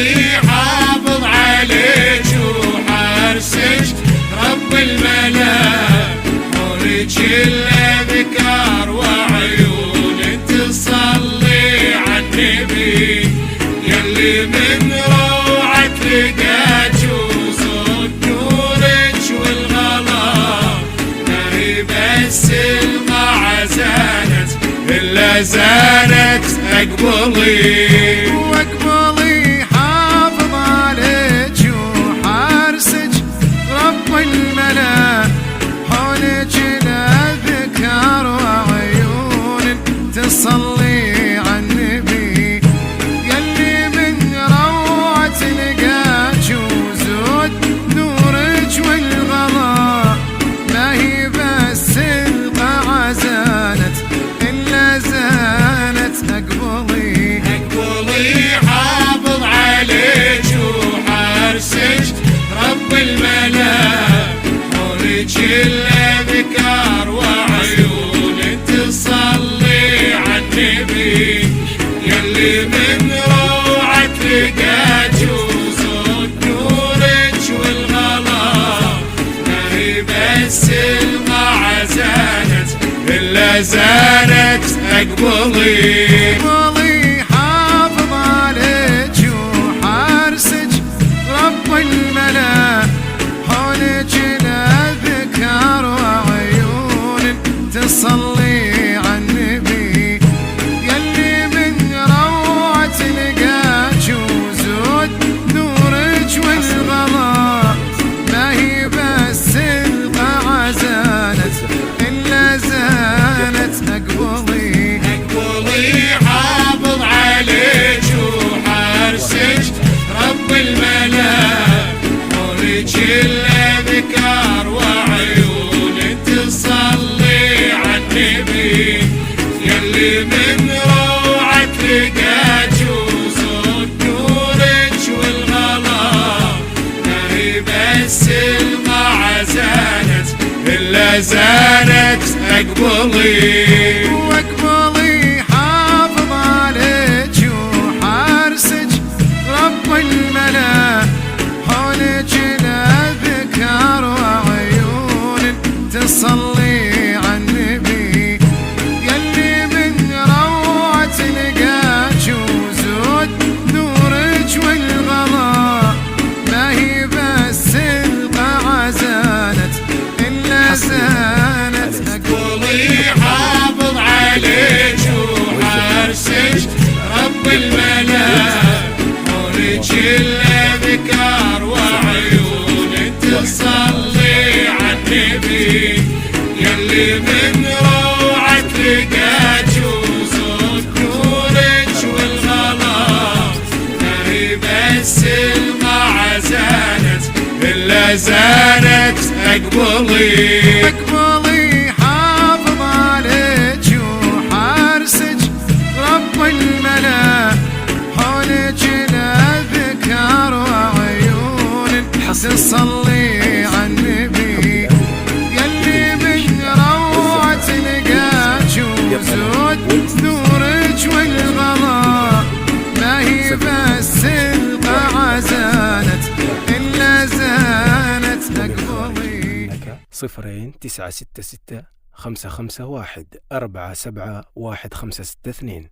اقبلي حافظ عليك وحارسك رب الملا، حولك الأذكار وعيون تصلي عالنبي، يلي من روعة لقاك وصوت نورك والغلا، ما هي بس المع زانت إلا زانت اقبلي. واقبلي حافظ عليك وحارسك رب الملا، حولك الأذكار وعيون تصلي عالنبي، يلي من روعة لقاك وزود نورك والغلا، ما هي بس القاعة زانت إلا زانت اقبلي. اقبلي حافظ عليك وحارسك رب الملا، حولك الأذكار وعيون تصلي عالنبي، يلي من روعة لقاك وصوت نورك والغلا، ما هي بس المع زانت إلا زانت اقبلي. اقبلي حافظ عليك وحارسك رب الملا، حولك الأذكار وعيون تصلي عالنبي، يلي من روعة لقاك وزود نورك والغلا، ما هي بس القاعة زانت إلا زانت اقبلي. اقبلي حافظ عليك وحارسك رب الملا، حولك الأذكار وعيون تصلي عالنبي، يلي من روعة لقاك وصوت نورك والغلا، ما هي بس المع زانت إلا زانت اقبلي. واقبلي حافظ عليك وحارسك رب الملا، حولك الأذكار وعيون تصلي عالنبي، يلي من روعة لقاك وزود نورك والغلا، ما هي بس القاعة زانت إلا زانت اقبلي حافظ عليك وحارسك رب الملا، حولك الأذكار وعيون تصلي عالنبي، يلي من روعة لقاك وصوت نورك والغلا، ما هي بس المع زانت إلا زانت اقبلي. اقبلي حافظ عليك وحارسك رب الملا، حولك الأذكار وعيون تصلي عالنبي، يلي من روعة لقاك وزود نورك والغلا، ما هي بس القاعة زانت إلا زانت اقبلي. 0966 551 471 562